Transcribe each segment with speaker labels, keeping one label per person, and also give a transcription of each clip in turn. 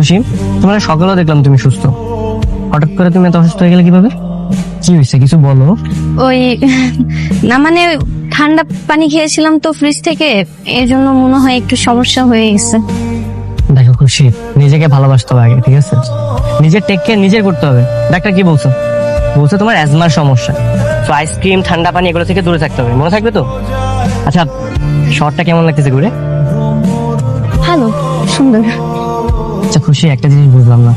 Speaker 1: খুশি, তোমার সকালেও দেখলাম তুমি সুস্থ, হঠাৎ করে তুমি এত অসুস্থ হয়ে গেলে কিভাবে? কি হয়েছে কিছু বলো।
Speaker 2: ওই না মানে ঠান্ডা পানি খেয়েছিলাম তো ফ্রিজ থেকে, এই জন্য মনে হয় একটু সমস্যা হয়ে গেছে।
Speaker 1: দেখো খুশি, নিজেকে ভালোবাসতে হবে আগে, ঠিক আছে? নিজের টেক কেয়ার নিজের করতে হবে। ডাক্তার কি বলছো? বলছে তোমার অ্যাজমার সমস্যা, তো আইসক্রিম ঠান্ডা পানি এগুলো থেকে দূরে থাকতে হবে, মনে থাকবে তো? আচ্ছা, শহরটা কেমন লাগতেছে ঘুরে?
Speaker 2: ভালো, সুন্দর।
Speaker 1: আচ্ছা খুশি, একটা জিনিস বুঝলাম না,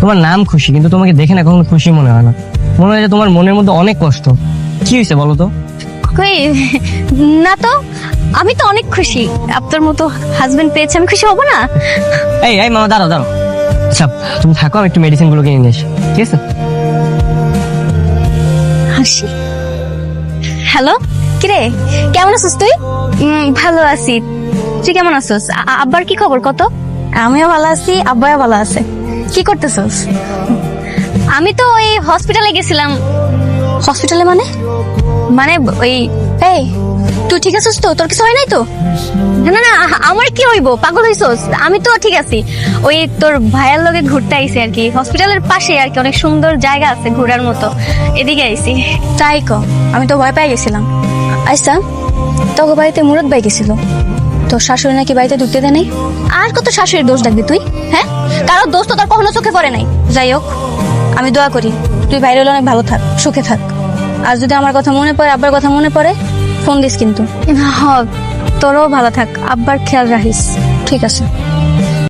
Speaker 1: তোমার নাম খুশি কিন্তু তোমাকে দেখে না কখনো খুশি মনে হয় না, মনে হয় যে তোমার মনের মধ্যে অনেক কষ্ট। কি হয়েছে বলো তো?
Speaker 2: কই না তো, আমি তো অনেক খুশি। আপনার মতো হাজবেন্ড পেয়েছি, আমি খুশি হব না?
Speaker 1: এই এই মামা, দাঁড়াও দাঁড়াও। আচ্ছা তুমি থাকো, আমি একটু মেডিসিন গুলো কিনে নিয়ে আসি, ঠিক আছে?
Speaker 2: হাসি। হ্যালো, কিরে কেমন আছিস তুই? ভালো আছি, তুই কেমন আছিস? আব্বার কি খবর কত? আমিও ভালো আছি, আব্বাও ভালো আছে। কি করতেছস? আমি তো ওই হসপিটালে গেছিলাম। হসপিটালে মানে? মানে ওই, এই তুই ঠিক আছিস তো? তোর কিছু হয় নাই তো? না না না, আমার কি হইব, পাগল হইছস? আমি তো ঠিক আছি। ওই তোর ভাইয়ের লগে ঘুরতে আইছি আর কি, হসপিটালের পাশে আর কি, অনেক সুন্দর জায়গা আছে ঘোরার মতো, এদিকে আইছি। তাই ক, আমি তো ভয় পেয়ে গেছিলাম। আচ্ছা, তোকে বাড়িতে মুরত ভাই গেছিল, তোর শাশুড়ি নাকি বাড়িতে ঢুকতে দেয় নাই? আর কত শাশুড়ির দোষ দেখবি তুই? হ্যাঁ, কারোর দোষ তো তোর কখনো চোখে পড়ে নাই। যাই হোক, আমি দোয়া করি তুই বাইরে হলে অনেক ভালো থাক, সুখে থাক। আর যদি আমার কথা মনে পড়ে, আব্বার কথা মনে পড়ে, ফোন দিস কিন্তু। তোরও ভালো থাক, আব্বার খেয়াল রাখিস। ঠিক আছে।